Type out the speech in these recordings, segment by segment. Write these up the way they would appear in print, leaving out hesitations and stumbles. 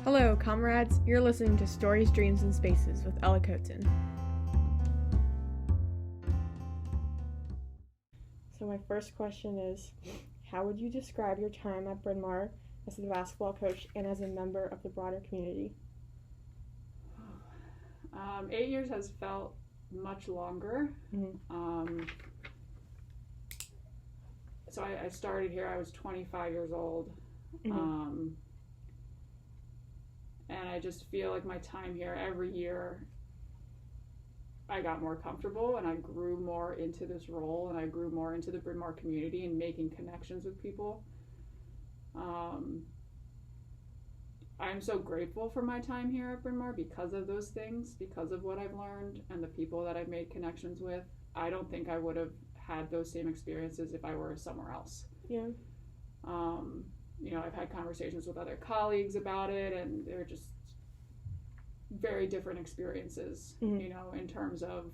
Hello, comrades. You're listening to Stories, Dreams, and Spaces with Ella Coaten. So my first question is, how would you describe your time at Bryn Mawr as a basketball coach and as a member of the broader community? 8 years has felt much longer. Mm-hmm. So I started here, I was 25 years old. Mm-hmm. And I just feel like my time here, every year, I got more comfortable and I grew more into this role and I grew more into the Bryn Mawr community and making connections with people. I'm so grateful for my time here at Bryn Mawr because of those things, because of what I've learned and the people that I've made connections with. I don't think I would have had those same experiences if I were somewhere else. Yeah. I've had conversations with other colleagues about it, and they're just very different experiences, Mm-hmm. In terms of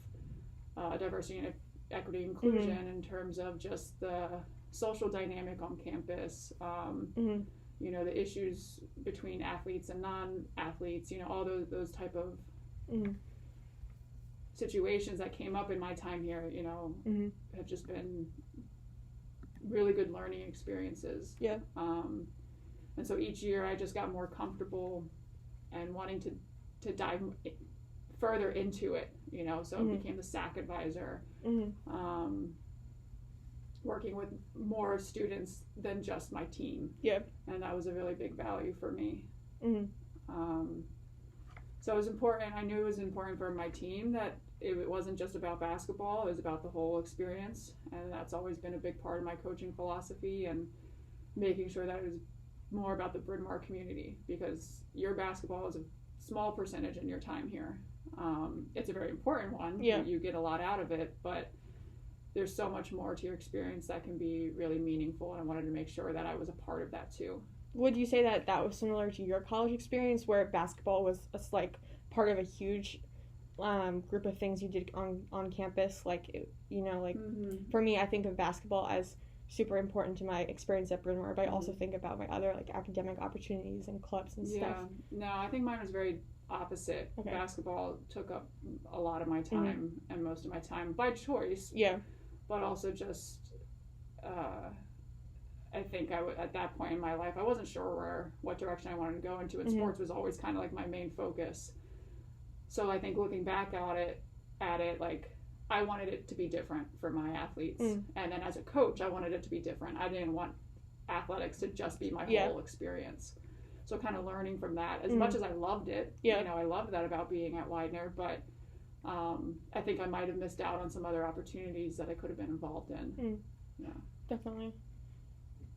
diversity and equity inclusion, Mm-hmm. in terms of just the social dynamic on campus, Mm-hmm. The issues between athletes and non-athletes, all those type of Mm-hmm. situations that came up in my time here, Mm-hmm. have just been really good learning experiences. Yeah. And so each year I just got more comfortable and wanting to dive further into it, so Mm-hmm. I became the SAC advisor, Mm-hmm. working with more students than just my team. Yeah. And that was a really big value for me. Mm-hmm. So it was important. I knew it was important for my team that it wasn't just about basketball, it was about the whole experience. And that's always been a big part of my coaching philosophy, and making sure that it was more about the Bryn Mawr community, because your basketball is a small percentage in your time here. It's a very important one. Yeah. You get a lot out of it, but there's so much more to your experience that can be really meaningful, and I wanted to make sure that I was a part of that too. Would you say that was similar to your college experience, where basketball was part of a huge group of things you did on campus? Mm-hmm. For me, I think of basketball as super important to my experience at Bryn Mawr, but I also think about my other academic opportunities and clubs and stuff. No, I think mine was very opposite. Okay. Basketball took up a lot of my time, and most of my time by choice. Yeah. But also just, I think at that point in my life, I wasn't sure what direction I wanted to go into, and sports was always kind of like my main focus. So I think looking back at it, I wanted it to be different for my athletes. And then as a coach, I wanted it to be different. I didn't want athletics to just be my whole experience. So kind of learning from that, as much as I loved it, I loved that about being at Widener, but I think I might have missed out on some other opportunities that I could have been involved in. Yeah, definitely.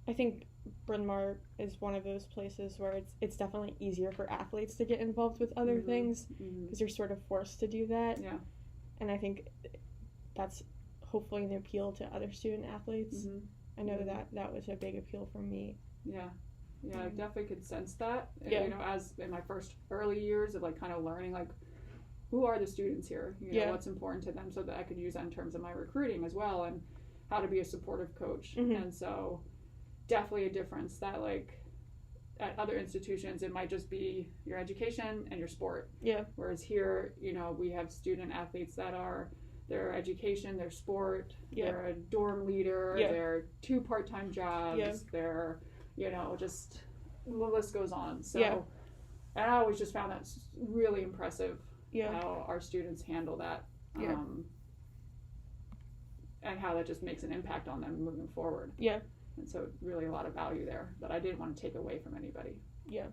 I think Bryn Mawr is one of those places where it's definitely easier for athletes to get involved with other things, because you're sort of forced to do that. Yeah. And I think that's hopefully an appeal to other student athletes. I know that was a big appeal for me. Yeah, I definitely could sense that. Yeah. As in my first early years of kind of learning who are the students here, what's important to them, so that I could use that in terms of my recruiting as well, and how to be a supportive coach. And so definitely a difference that at other institutions it might just be your education and your sport. Yeah. Whereas here, we have student athletes that are their education, their sport, they're a dorm leader, they're 2 part-time jobs, they're, just the list goes on. So and I always just found that really impressive how our students handle that. And how that just makes an impact on them moving forward. Yeah. And so really a lot of value there that I didn't want to take away from anybody. Yeah.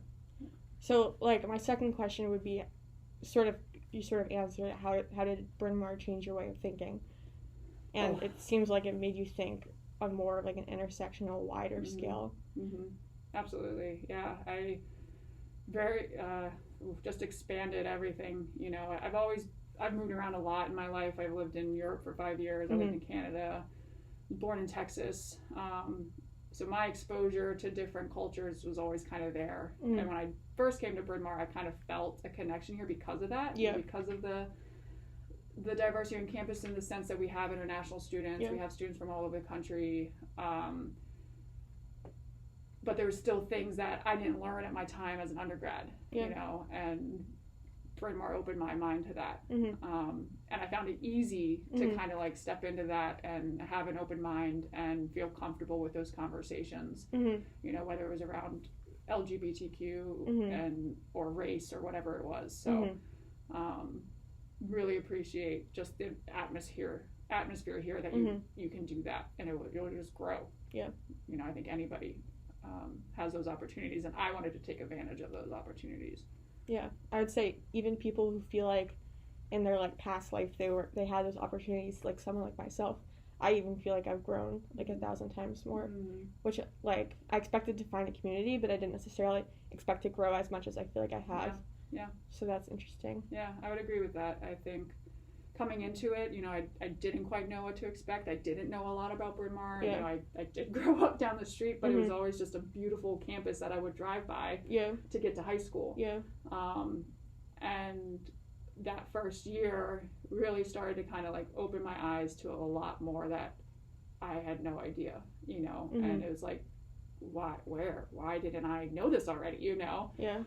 So my second question would be you sort of answered it. How did Bryn Mawr change your way of thinking? And it seems like it made you think on more of an intersectional, wider scale. Absolutely. Yeah. I just expanded everything. I've moved around a lot in my life. I've lived in Europe for 5 years. I lived in Canada, born in Texas. So my exposure to different cultures was always kind of there. And when I first came to Bryn Mawr, I kind of felt a connection here because of that. Yeah. Because of the diversity on campus, in the sense that we have international students. We have students from all over the country. but there were still things that I didn't learn at my time as an undergrad, you know, and Bryn Mawr opened my mind to that. And I found it easy to kind of like step into that and have an open mind and feel comfortable with those conversations, you know, whether it was around LGBTQ and or race or whatever it was. So really appreciate just the atmosphere here that you can do that, and it'll just grow. Yeah. You know, I think anybody has those opportunities, and I wanted to take advantage of those opportunities. Yeah, I would say even people who feel like in their like past life they had those opportunities, like someone like myself, I even feel like I've grown like 1,000 times more, which like I expected to find a community, but I didn't necessarily expect to grow as much as I feel like I have. Yeah. So that's interesting. Yeah, I would agree with that. I think coming into it, you know, I didn't quite know what to expect. I didn't know a lot about Bryn Mawr. You know, I did grow up down the street, but it was always just a beautiful campus that I would drive by to get to high school. Yeah. And that first year really started to kind of like open my eyes to a lot more that I had no idea, you know, and it was like, why didn't I know this already, you know? Yeah.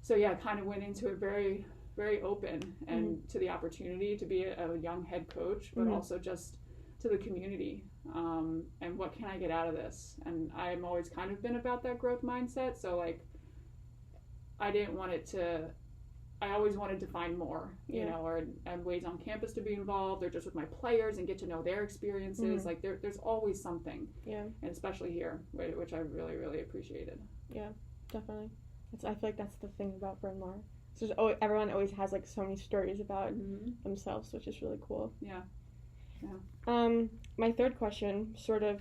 So yeah, I kind of went into it very, very open and to the opportunity to be a young head coach, but also just to the community, and what can I get out of this? And I'm always kind of been about that growth mindset. So like, I always wanted to find more, you know, and ways on campus to be involved, or just with my players and get to know their experiences. Like there's always something. Yeah. And especially here, which I really, really appreciated. Yeah, definitely. I feel like that's the thing about Bryn Mawr. So everyone always has like so many stories about themselves, which is really cool. Yeah. Yeah. My third question, sort of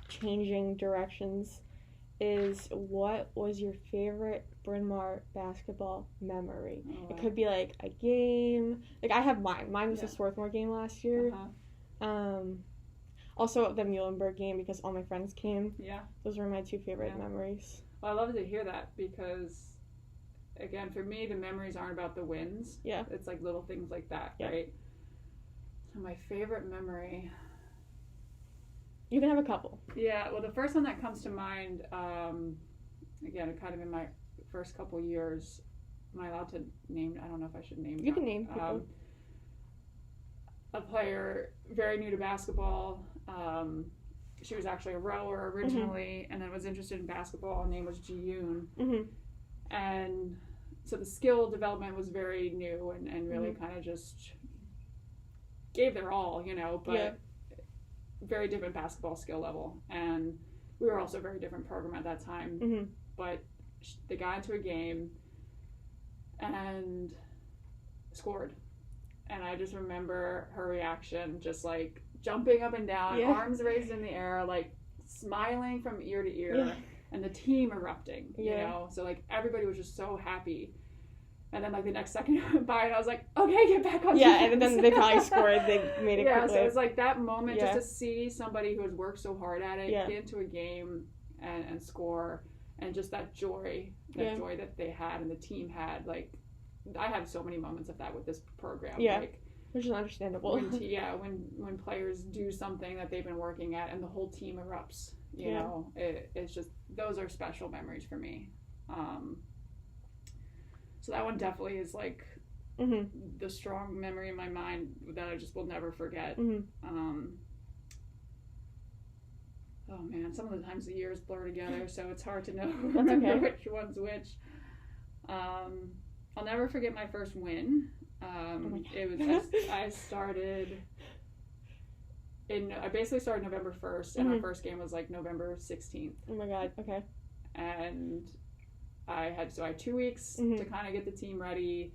changing directions, is what was your favorite Bryn Mawr basketball memory? Oh, wow. It could be like a game. Like I have mine. Mine was the Swarthmore game last year. Also the Muhlenberg game because all my friends came. Yeah. Those were my two favorite memories. Well, I love to hear that because, again, for me, the memories aren't about the wins. Yeah. It's like little things like that, right? So my favorite memory... You can have a couple. Yeah, well, the first one that comes to mind, again, kind of in my first couple years, am I allowed to name? I don't know if I should name. You can name people. A player very new to basketball. She was actually a rower originally, and then was interested in basketball. Her name was Ji-yoon. And so the skill development was very new and really kind of just gave their all, you know, but very different basketball skill level. And we were also a very different program at that time. But they got into a game and scored. And I just remember her reaction, just like jumping up and down, arms raised in the air, like smiling from ear to ear, and the team erupting, you know? So like everybody was just so happy. And then like the next second went by and I was like, okay, get back on defense. Yeah, and then they probably scored, they made it quickly. So it was like that moment just to see somebody who has worked so hard at it get into a game and score, and just that joy that they had and the team had. Like, I have so many moments of that with this program. Yeah. Like, which is understandable. When players do something that they've been working at and the whole team erupts, you know, it's just, those are special memories for me. So that one definitely is like the strong memory in my mind that I just will never forget. Oh man, some of the times the years blur together, so it's hard to know remember which one's which. I'll never forget my first win. It was I basically started November 1st, and our first game was like November 16th. Oh my god, okay. And I had 2 weeks to kind of get the team ready.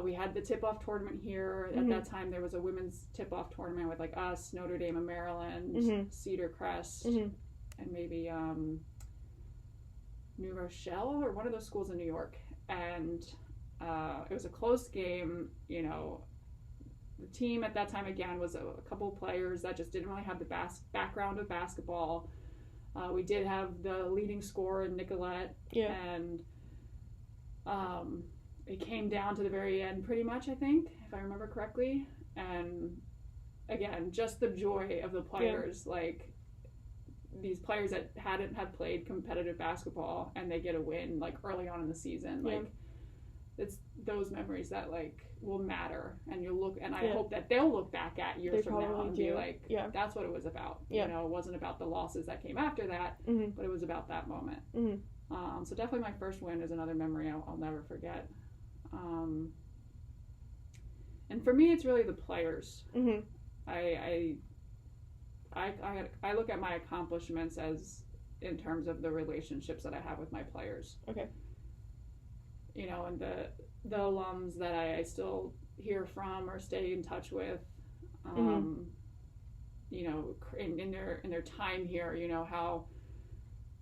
We had the tip-off tournament here. At that time, there was a women's tip-off tournament with like us, Notre Dame of Maryland, Cedar Crest, and maybe New Rochelle or one of those schools in New York. And it was a close game. You know, the team at that time again was a couple of players that just didn't really have the background of basketball. We did have the leading scorer in Nicolette, and it came down to the very end pretty much, I think, if I remember correctly. And again, just the joy of the players, like these players that hadn't had played competitive basketball and they get a win like early on in the season. Like it's those memories that like will matter, and you'll look, and I hope that they'll look back at years from now and be like, that's what it was about. You know, it wasn't about the losses that came after that, but it was about that moment. So definitely my first win is another memory I'll never forget. And for me, it's really the players. I look at my accomplishments as in terms of the relationships that I have with my players. Okay. You know, and the alums that I still hear from or stay in touch with. You know, in their time here, you know, how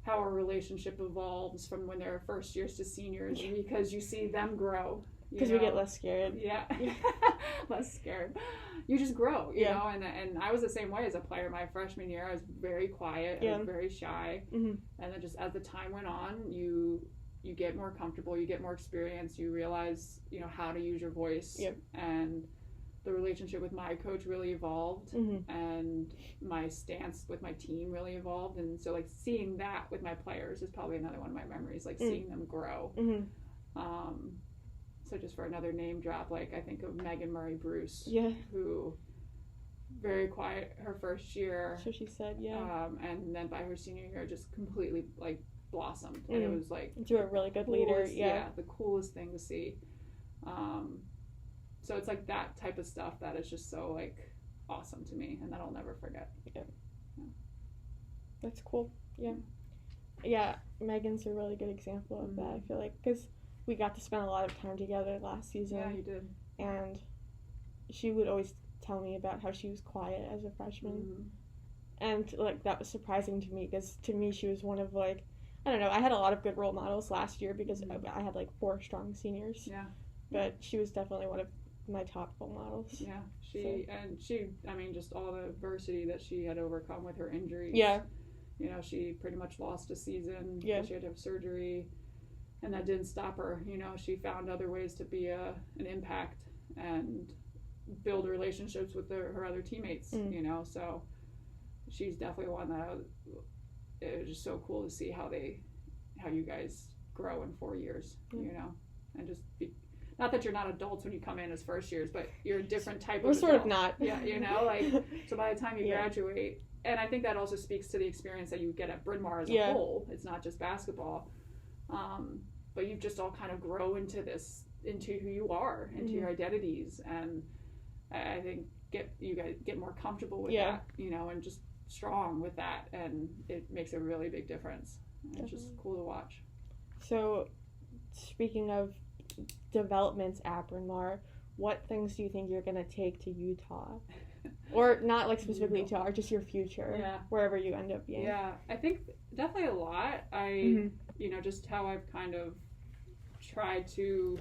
our relationship evolves from when they're first years to seniors, because you see them grow. Because we get less scared. Yeah. Less scared. You just grow, you know, and I was the same way as a player. My freshman year, I was very quiet. I was very shy. And then just as the time went on, you get more comfortable, you get more experience, you realize, you know, how to use your voice. And the relationship with my coach really evolved, and my stance with my team really evolved. And so like seeing that with my players is probably another one of my memories, like seeing them grow. So just for another name drop, like I think of Megan Murray Bruce, who very quiet her first year. So she said, and then by her senior year, just completely like blossomed, and it was like into a really good leader. The coolest thing to see. So it's like that type of stuff that is just so like awesome to me, and that I'll never forget. That's cool. Yeah, Megan's a really good example of that. I feel like because we got to spend a lot of time together last season. Yeah, you did. And she would always tell me about how she was quiet as a freshman. And, like, that was surprising to me, because to me she was one of, like, I don't know, I had a lot of good role models last year because I had, like, 4 strong seniors. But she was definitely one of my top role models. She, I mean, just all the adversity that she had overcome with her injuries. You know, she pretty much lost a season. She had to have surgery. And that didn't stop her. You know, she found other ways to be an impact and build relationships with her other teammates, you know. So she's definitely one that it was just so cool to see how you guys grow in 4 years, you know. And just not that you're not adults when you come in as first years, but you're a different type of adult. We're sort of not. Yeah, you know, like, so by the time you graduate, and I think that also speaks to the experience that you get at Bryn Mawr as a whole. It's not just basketball. But you just all kind of grow into who you are, into your identities, and I think you guys get more comfortable with that, you know, and just strong with that, and it makes a really big difference. It's just cool to watch. So, speaking of developments at Bryn Mawr, what things do you think you're gonna take to Utah, or not like specifically Utah, or just your future, wherever you end up being? I think definitely a lot. You know, just how I've kind of tried to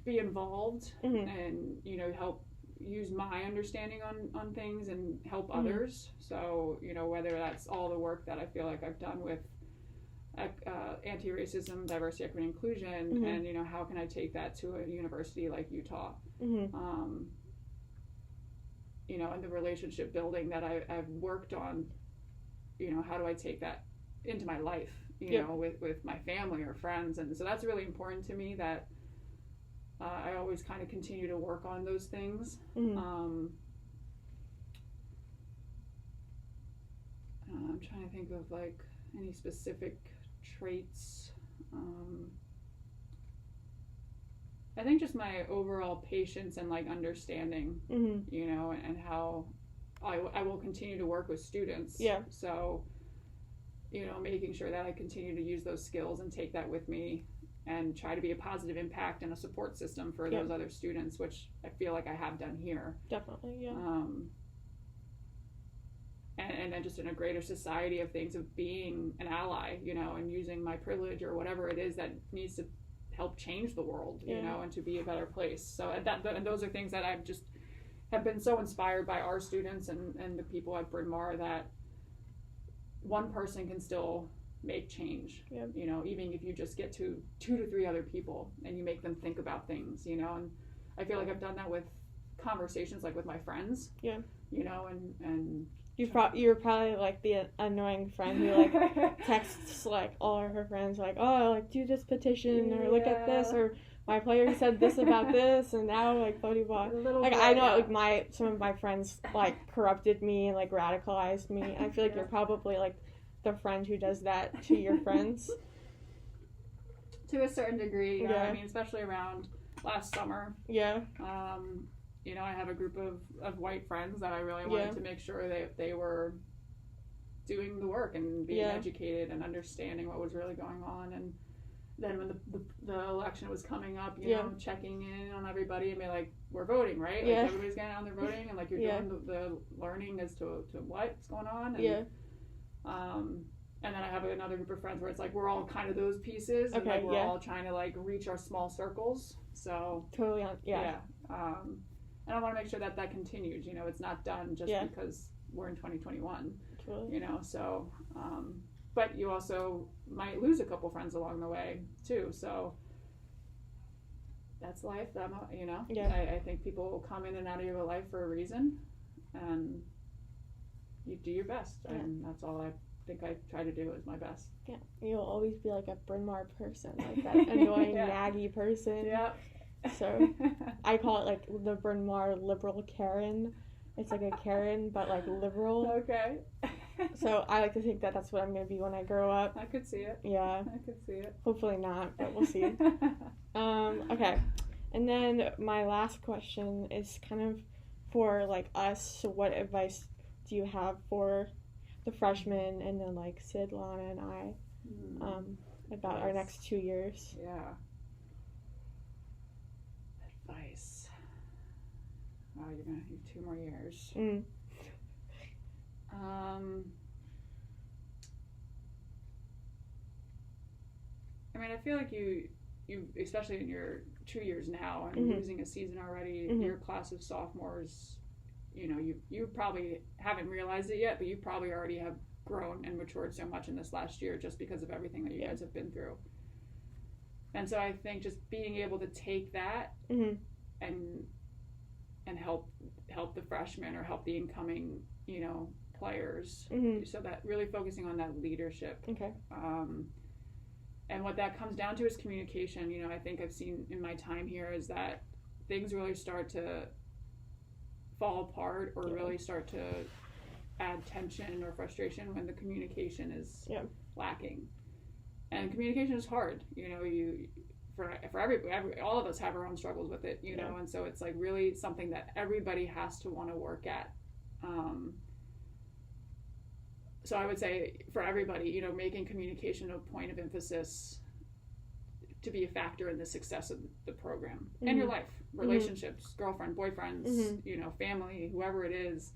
be involved and, you know, help use my understanding on things and help others. So, you know, whether that's all the work that I feel like I've done with anti-racism, diversity, equity, inclusion, and, you know, how can I take that to a university like Utah? You know, and the relationship building that I've worked on, you know, how do I take that into my life, you know, with my family or friends. And so that's really important to me, that I always kind of continue to work on those things. I'm trying to think of like any specific traits. I think just my overall patience and like understanding, you know, and how I will continue to work with students. So, you know, making sure that I continue to use those skills and take that with me and try to be a positive impact and a support system for those other students, which I feel like I have done here. Definitely, And then just in a greater society of things, of being an ally, you know, and using my privilege or whatever it is that needs to help change the world, you know, and to be a better place. So and those are things that I've just have been so inspired by our students and the people at Bryn Mawr, that one person can still make change, you know, even if you just get to 2 to 3 other people and you make them think about things, you know. And I feel like I've done that with conversations, like with my friends, you know, and You're probably like the annoying friend who like texts like all of her friends like, oh, like do this petition or look at this, or my player said this about this, and now like blah blah blah. Like I know like some of my friends like corrupted me and like radicalized me. I feel like you're probably like the friend who does that to your friends. To a certain degree, yeah. I mean, especially around last summer. Yeah. You know, I have a group of white friends that I really wanted to make sure that they were doing the work and being educated and understanding what was really going on. And then when the election was coming up, you know, checking in on everybody and be like, we're voting, right? Like everybody's getting out there voting, and like you're doing the learning as to what's going on. And, and then I have another group of friends where it's like we're all kind of those pieces, and like we're all trying to like reach our small circles. So totally, and I want to make sure that continues. You know, it's not done just because we're in 2021. Totally. You know, so but you also might lose a couple friends along the way too. So that's life. You know, I think people will come in and out of your life for a reason, and you do your best, and that's all I think I try to do is my best. Yeah, you'll always be like a Bryn Mawr person, like that annoying naggy person. Yeah. So I call it like the Bryn Mawr liberal Karen. It's like a Karen, but like liberal. Okay. So I like to think that that's what I'm gonna be when I grow up. I could see it. Yeah. I could see it. Hopefully not, but we'll see. Okay. And then my last question is kind of for like us. So what advice do you have for the freshmen and then like Sid, Lana, and I about our next 2 years? Yeah. Advice. Wow, you're gonna have 2 more years. I mean, I feel like you especially in your 2 years now and losing a season already, your class of sophomores, you know, you probably haven't realized it yet, but you probably already have grown and matured so much in this last year just because of everything that you guys have been through. And so I think just being able to take that and help the freshmen or help the incoming, you know, players. So that really focusing on that leadership. Okay. And what that comes down to is communication. You know, I think I've seen in my time here is that things really start to fall apart or really start to add tension or frustration when the communication is lacking. And communication is hard. You know, for everybody, all of us have our own struggles with it, you know, and so it's like really something that everybody has to want to work at. So I would say for everybody, you know, making communication a point of emphasis to be a factor in the success of the program and your life, relationships, girlfriend, boyfriends, you know, family, whoever it is.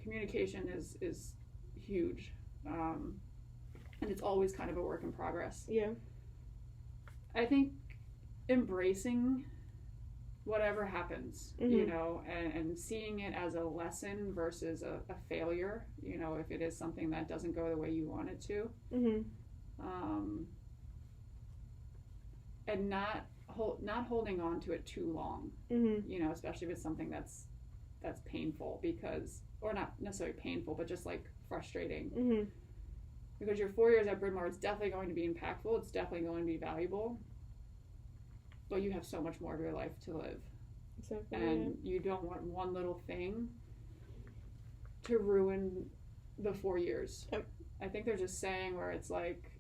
Communication is huge, and it's always kind of a work in progress. Yeah, I think embracing whatever happens, you know, and seeing it as a lesson versus a failure, you know, if it is something that doesn't go the way you want it to, and not holding on to it too long, you know, especially if it's something that's painful, because, or not necessarily painful, but just like frustrating, because your 4 years at Bryn Mawr is definitely going to be impactful, it's definitely going to be valuable, but you have so much more of your life to live. Exactly. And you don't want one little thing to ruin the 4 years. Yep. I think there's a saying where it's like,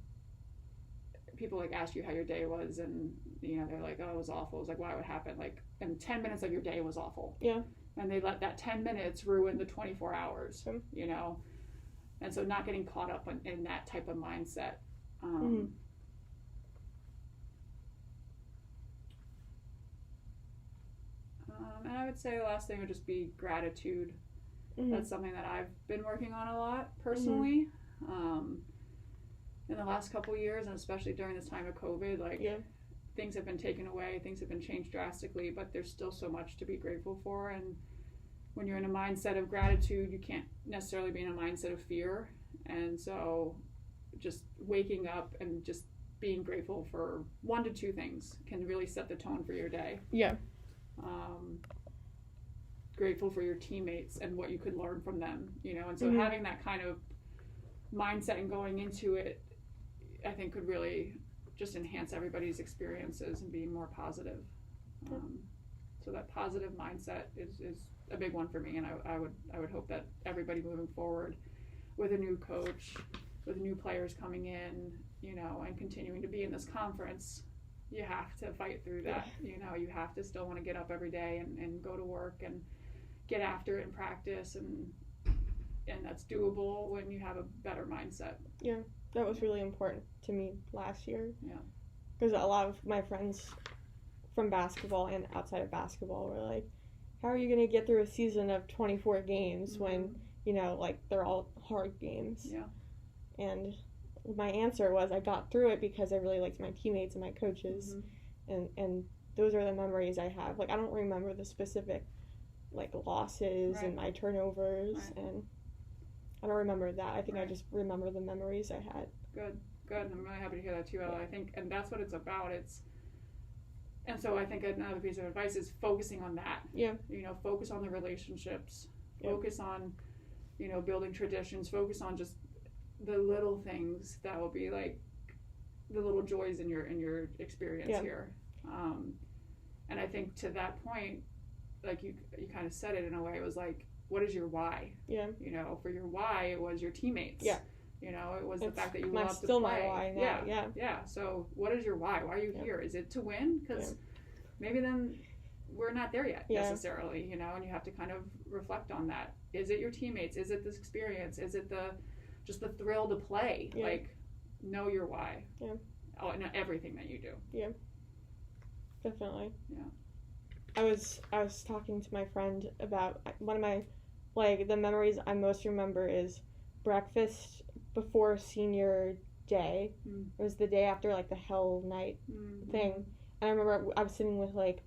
people like ask you how your day was, and you know, they're like, oh, it was awful. It's like, why would happen? Like, and 10 minutes of your day was awful. Yeah. And they let that 10 minutes ruin the 24 hours, you know? And so not getting caught up in that type of mindset. And I would say the last thing would just be gratitude. That's something that I've been working on a lot personally. In the last couple of years, and especially during this time of COVID, like things have been taken away, things have been changed drastically, but there's still so much to be grateful for. And when you're in a mindset of gratitude, you can't necessarily be in a mindset of fear. And so just waking up and just being grateful for 1 to 2 things can really set the tone for your day. Yeah. grateful for your teammates and what you could learn from them, you know. And so having that kind of mindset and going into it, I think could really just enhance everybody's experiences and be more positive. So that positive mindset is a big one for me, and I would hope that everybody moving forward with a new coach, with new players coming in, you know, and continuing to be in this conference, you have to fight through that. You know, you have to still want to get up every day and go to work and get after it and practice, and that's doable when you have a better mindset. Yeah, that was really important to me last year. Yeah. Because a lot of my friends from basketball and outside of basketball were like, how are you going to get through a season of 24 games when, you know, like, they're all hard games? Yeah. And my answer was I got through it because I really liked my teammates and my coaches, and those are the memories I have. Like, I don't remember the specific, like, losses and my turnovers, and I don't remember that. I think I just remember the memories I had. Good. I'm really happy to hear that too, Ella. I think, and that's what it's about. And so I think another piece of advice is focusing on that. Yeah. You know, focus on the relationships. Focus on, you know, building traditions. Focus on just the little things that will be like the little joys in your experience here. And I think to that point, like you kind of said it in a way, it was like, what is your why? Yeah. You know, for your why, it was your teammates. Yeah. You know, it was the fact that you love to play. Still my why now. Yeah. So what is your why? Why are you here? Is it to win? Because maybe then we're not there yet necessarily, you know, and you have to kind of reflect on that. Is it your teammates? Is it this experience? Is it just the thrill to play? Yeah. Like, know your why. Yeah. Oh, and everything that you do. Yeah. Definitely. Yeah. I was talking to my friend about one of my, like, the memories I most remember is breakfast before senior day. It was the day after, like, the Hell Night thing. And I remember I was sitting with, like,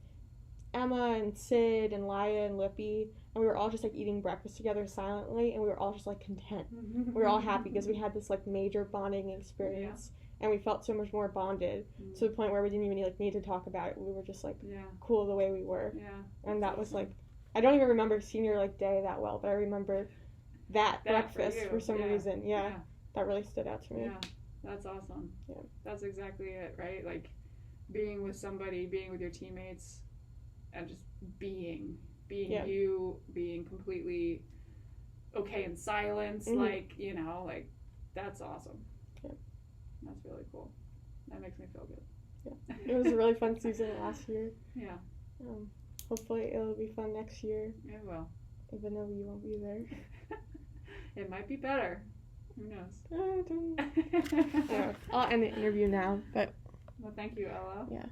Emma and Sid and Laya and Lippy, and we were all just, like, eating breakfast together silently, and we were all just, like, content. We were all happy because we had this, like, major bonding experience, and we felt so much more bonded to the point where we didn't even, like, need to talk about it. We were just, like, cool the way we were. Yeah. And that was, like, I don't even remember senior, like, day that well, but I remember that breakfast for some reason. Yeah. That really stood out to me. Yeah. That's awesome. Yeah. That's exactly it, right? Like, being with somebody, being with your teammates, and just being you, being completely okay in silence, like, you know, like, that's awesome. Yeah. That's really cool. That makes me feel good. Yeah. It was a really fun season last year. Yeah. Hopefully it'll be fun next year. It will. Even though you won't be there. It might be better. Who knows? I don't know. Anyway, I'll end the interview now, but... Well, thank you, Ella. Yeah.